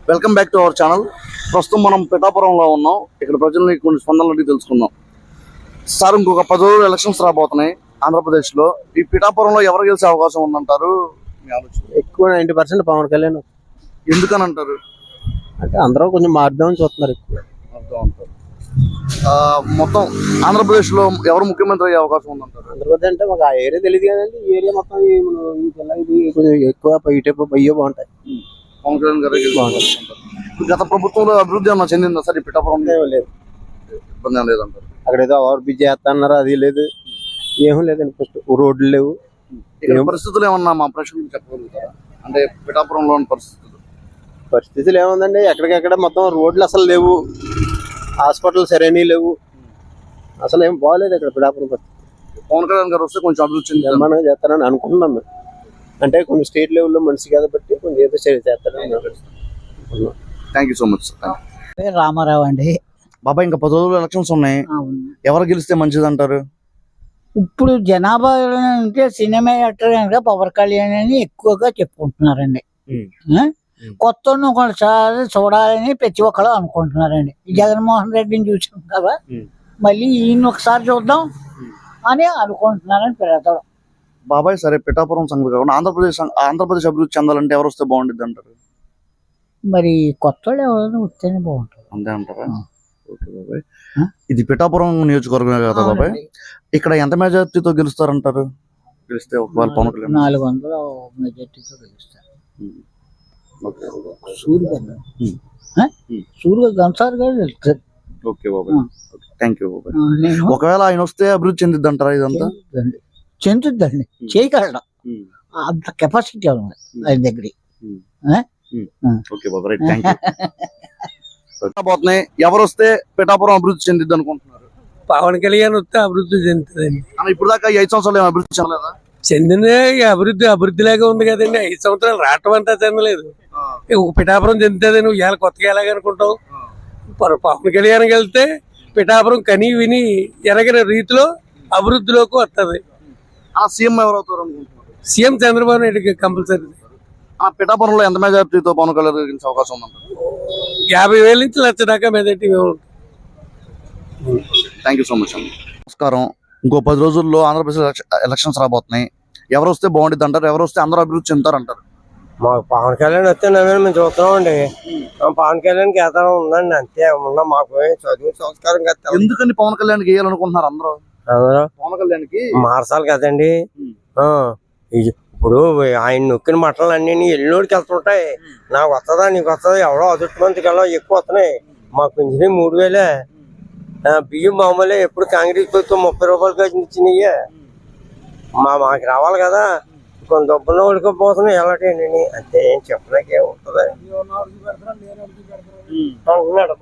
Welcome back to our channel. ప్రస్తుతం మనం పిఠాపురంలో ఉన్నాం. ఇక్కడ ప్రజల్ని కొన్ని స్పందనలు అడిగి తెలుసుకుందాం. సార్, ఇంకొక 10 రోజులు ఎలక్షన్స్ రాబోతున్నాయి ఆంధ్రప్రదేశ్లో. ఈ పిఠాపురంలో ఎవరు గెలిచే అవకాశం ఉందంటారు? ఎక్కువ 90% పవన్ కళ్యాణ్. ఎందుకని అంటారు? అంటే అందరూ కొంచెం మారుదామని చూస్తున్నారు. మొత్తం ఆంధ్రప్రదేశ్లో ఎవరు ముఖ్యమంత్రి అయ్యే అవకాశం ఉందంటారు? ఆంధ్రప్రదేశ్ అంటే మాకు ఆ ఏరియా తెలియదు కదండి. ఈ ఏరియా మొత్తం ఇది కొంచెం ఎక్కువ ఇటైపు అయ్యో బాగుంటాయి. పవన్ కళ్యాణ్ గారు బాగుంటారు. గత ప్రభుత్వంలో అభివృద్ధి ఏమన్నా చెందిందా సార్ ఈ పిఠాపురం? లేదు, ఇబ్బంది ఏం లేదంటారు. అక్కడ ఏదో ఓవర్ బ్రిడ్జ్ చేస్తా అన్నారు, అది లేదు, ఏమీ లేదండి. ఫస్ట్ రోడ్లు లేవు. పరిస్థితులు ఏమన్నా మా ప్రశ్నలు చెప్పగలుగుతారా? అంటే పిఠాపురంలోని పరిస్థితులు ఏముందండి, ఎక్కడికెక్కడ మొత్తం రోడ్లు అసలు లేవు, హాస్పిటల్ సరైనవి లేవు, అసలు ఏం బాగలేదు ఇక్కడ పిఠాపురం పరిస్థితి. పవన్ కళ్యాణ్ గారు వస్తే కొంచెం అభివృద్ధి నిర్మాణం చేస్తారని అనుకుంటున్నాం. అంటే కొన్ని స్టేట్ లెవెల్లో మనిషి కాబట్టి కొంచెం ఏదో చేస్తారని అనుకుంటున్నాం. Thank you so much sir. Ramarao అండి. బాబా, ఇంకా 10 రోజులు ఎలక్షన్స్ ఉన్నాయి. ఎవరు గెలిస్తే మంచిది అంటారు? ఇప్పుడు జనాభా అంటే సినిమా యాక్టర్ కనుక పవన్ కళ్యాణ్ అని ఎక్కువగా చెప్పుకుంటున్నారండి. కొత్త ఒకసారి చూడాలని ప్రతి ఒక్కరు అనుకుంటున్నారండి. జగన్మోహన్ రెడ్డిని చూసాం కదా, మళ్ళీ ఈయన ఒకసారి చూద్దాం అని అనుకుంటున్నారని పెడతాడు. బాబాయ్, సరే పిఠాపురం సంగతి కాకుండా ఆంధ్రప్రదేశ్ అభివృద్ధి చెందాలంటే ఎవరు వస్తే బాగుంటుంది అంటారు? మరి కొత్త వాళ్ళు ఎవరైనా వస్తేనే బాగుంటుంది. అంతే అంటారా? ఓకే బాబాయ్. ఇది పిఠాపురం నియోజకవర్గం కదా బాబాయ్, ఇక్కడ ఎంత మెజార్టీతో గెలుస్తారంటారు? గెలిస్తే ఒకవేళ పవన్ కళ్యాణ్ 400 మెజార్టీతో గెలుస్తారు. సూర్య గంసార్ గారు గెలుస్తారు. ఓకే బాబాయ్, థ్యాంక్ యూ బాబాయ్. ఒకవేళ ఆయన వస్తే అభివృద్ధి చెందిద్ది అంటారా? ఇదంతా చెందుద్దండి, చేయగలడం అంత కెపాసిటీ ఉంది ఆయన దగ్గర. ఓకే బాబాయ్, థ్యాంక్ యూ. పోతున్నాయి, ఎవరు వస్తే పిఠాపురం అభివృద్ధి చెందిద్ది అనుకుంటున్నారు? పవన్ కళ్యాణ్ వస్తే అభివృద్ధి చెందుతుందండి. ఇప్పుడు దాకా 5 సంవత్సరాలు ఏం అభివృద్ధి చెందలేదా? చెందిందే అభివృద్ధి లాగా ఉంది కదండి. 5 సంవత్సరాలు రావటం అంతా చెందలేదు. పిఠాపురం చెందుతుంది. నువ్వు ఇవాళ కొత్తగా ఎలాగనుకుంటావు? పవన్ కళ్యాణ్ వెళ్తే పిఠాపురం కని విని ఎరగిన రీతిలో అభివృద్ధిలోకి వస్తుంది. సీఎం ఎవరు అవుతారు అనుకుంటున్నారు? CM Chandrababu Naidu compulsory. పిఠాపురంలో ఎంత మెజార్టీతో పవన్ కళ్యాణ్ గెలిచే అవకాశం ఉందంటారు? 50,000 నుంచి 1,00,000 దాకా majority. Thank you so much అండి. నమస్కారం. ఇంకో 10 రోజుల్లో ఆంధ్రప్రదేశ్ ఎలక్షన్స్ రాబోతున్నాయి. ఎవరు వస్తే బాగుంటుంది అంటారు? ఎవరు వస్తే అందరూ అభివృద్ధి చెందుతారు అంటారు? మాకు పవన్ కళ్యాణ్ వస్తే మేము చూస్తున్నాం అండి. పవన్ కళ్యాణ్ గేతనం ఉందండి, అంతే. ఉన్నా మాకు చదువు సంస్కారం కదా. ఎందుకని పవన్ కళ్యాణ్ వేయాలనుకుంటున్నారు అందరూ? పవన్ కళ్యాణ్ కి మార్చాలి కదండి. ఇప్పుడు ఆయన నొక్కిన మటలు అన్ని ఎల్లుడికి వెళ్తుంటాయి. నాకు వస్తుందా నీకు వస్తుందా, ఎవరో అదుటి మందికి ఎలా ఎక్కువ వస్తున్నాయి. మాకు ఇంజనీర్ 3,000. బియ్యం మామూలే. ఎప్పుడు కాంగ్రెస్ ప్రభుత్వం 30 రూపాయలకి ఇచ్చినాయే. మాకు రావాలి కదా. కొంత డబ్బుల్లో ఉడికిపోతున్నాయి ఎలాంటి అంతే. ఏం చెప్పడానికే ఉంటుంది అంటున్నాడు.